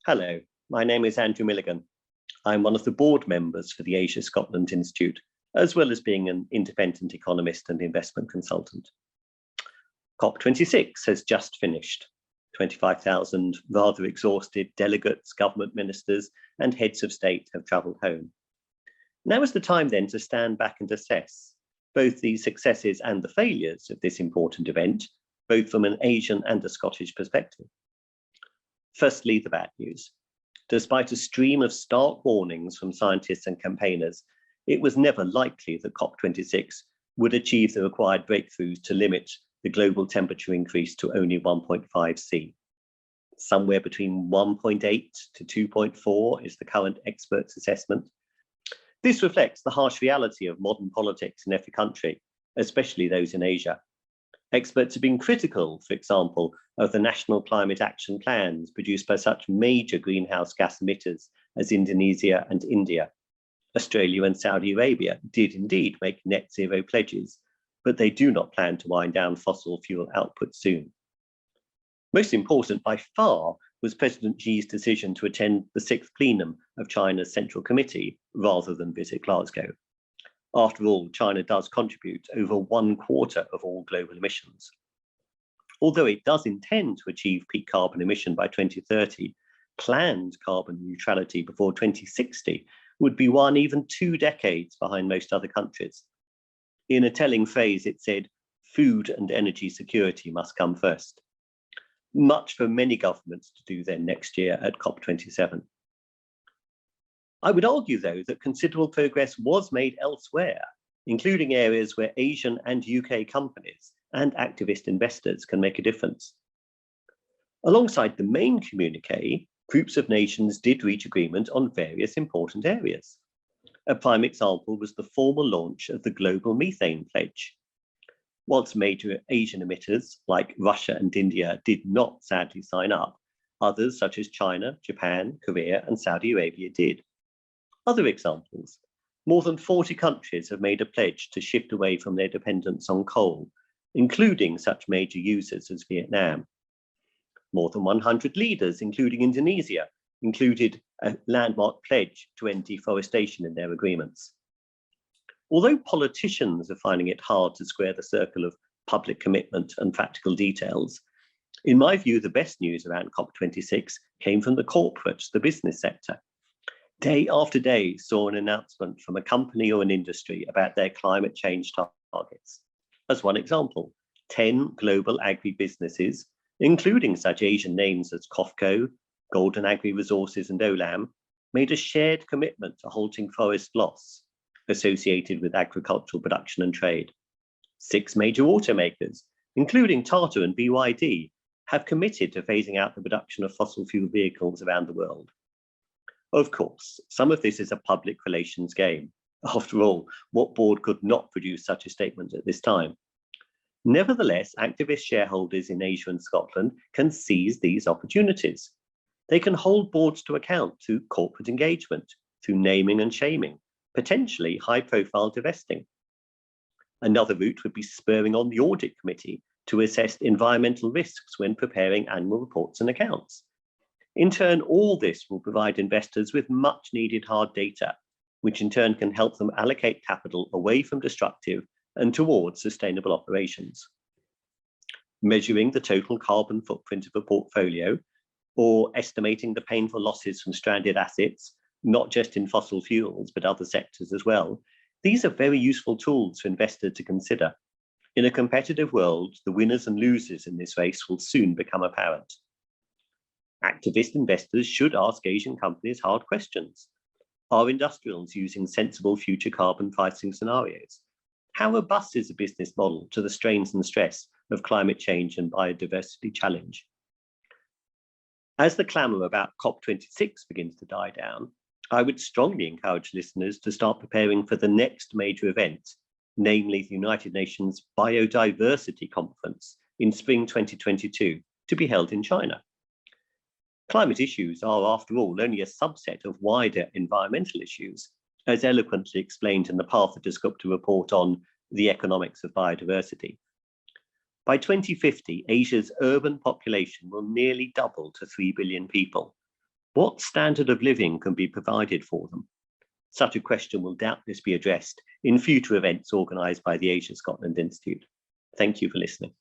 Hello, my name is Andrew Milligan. I'm one of the board members for the Asia Scotland Institute, as well as being an independent economist and investment consultant. COP26 has just finished. 25,000 rather exhausted delegates, government ministers, and heads of state have travelled home. Now is the time then to stand back and assess both the successes and the failures of this important event, both from an Asian and a Scottish perspective. Firstly, the bad news. Despite a stream of stark warnings from scientists and campaigners, it was never likely that COP26 would achieve the required breakthroughs to limit the global temperature increase to only 1.5 C. Somewhere between 1.8 to 2.4 is the current experts' assessment. This reflects the harsh reality of modern politics in every country, especially those in Asia. Experts have been critical, for example, of the national climate action plans produced by such major greenhouse gas emitters as Indonesia and India. Australia and Saudi Arabia did indeed make net zero pledges, but they do not plan to wind down fossil fuel output soon. Most important by far was President Xi's decision to attend the 6th plenum of China's Central Committee rather than visit Glasgow. After all, China does contribute over 1/4 of all global emissions. Although it does intend to achieve peak carbon emission by 2030, planned carbon neutrality before 2060 would be even 2 decades behind most other countries. In a telling phrase, it said, "Food and energy security must come first." Much for many governments to do then next year at COP27. I would argue, though, that considerable progress was made elsewhere, including areas where Asian and UK companies and activist investors can make a difference. Alongside the main communiqué, groups of nations did reach agreement on various important areas. A prime example was the formal launch of the Global Methane Pledge. Whilst major Asian emitters like Russia and India did not sadly sign up, others such as China, Japan, Korea, and Saudi Arabia did. Other examples: more than 40 countries have made a pledge to shift away from their dependence on coal, including such major users as Vietnam. More than 100 leaders, including Indonesia, included a landmark pledge to end deforestation in their agreements. Although politicians are finding it hard to square the circle of public commitment and practical details, in my view, the best news around COP26 came from the corporates, the business sector. Day after day saw an announcement from a company or an industry about their climate change targets. As one example, 10 global agri-businesses, including such Asian names as COFCO, Golden Agri Resources and Olam, made a shared commitment to halting forest loss associated with agricultural production and trade. 6 major automakers, including Tata and BYD, have committed to phasing out the production of fossil fuel vehicles around the world. Of course, some of this is a public relations game. After all, what board could not produce such a statement at this time? Nevertheless, activist shareholders in Asia and Scotland can seize these opportunities. They can hold boards to account through corporate engagement, through naming and shaming, potentially high-profile divesting. Another route would be spurring on the audit committee to assess environmental risks when preparing annual reports and accounts. In turn, all this will provide investors with much needed hard data, which in turn can help them allocate capital away from destructive and towards sustainable operations. Measuring the total carbon footprint of a portfolio, or estimating the painful losses from stranded assets, not just in fossil fuels, but other sectors as well, these are very useful tools for investors to consider. In a competitive world, the winners and losers in this race will soon become apparent. Activist investors should ask Asian companies hard questions. Are industrials using sensible future carbon pricing scenarios? How robust is the business model to the strains and stress of climate change and biodiversity challenge? As the clamour about COP26 begins to die down, I would strongly encourage listeners to start preparing for the next major event, namely the United Nations Biodiversity Conference in spring 2022, to be held in China. Climate issues are, after all, only a subset of wider environmental issues, as eloquently explained in the Path of Descriptive report on the economics of biodiversity. By 2050, Asia's urban population will nearly double to 3 billion people. What standard of living can be provided for them? Such a question will doubtless be addressed in future events organised by the Asia Scotland Institute. Thank you for listening.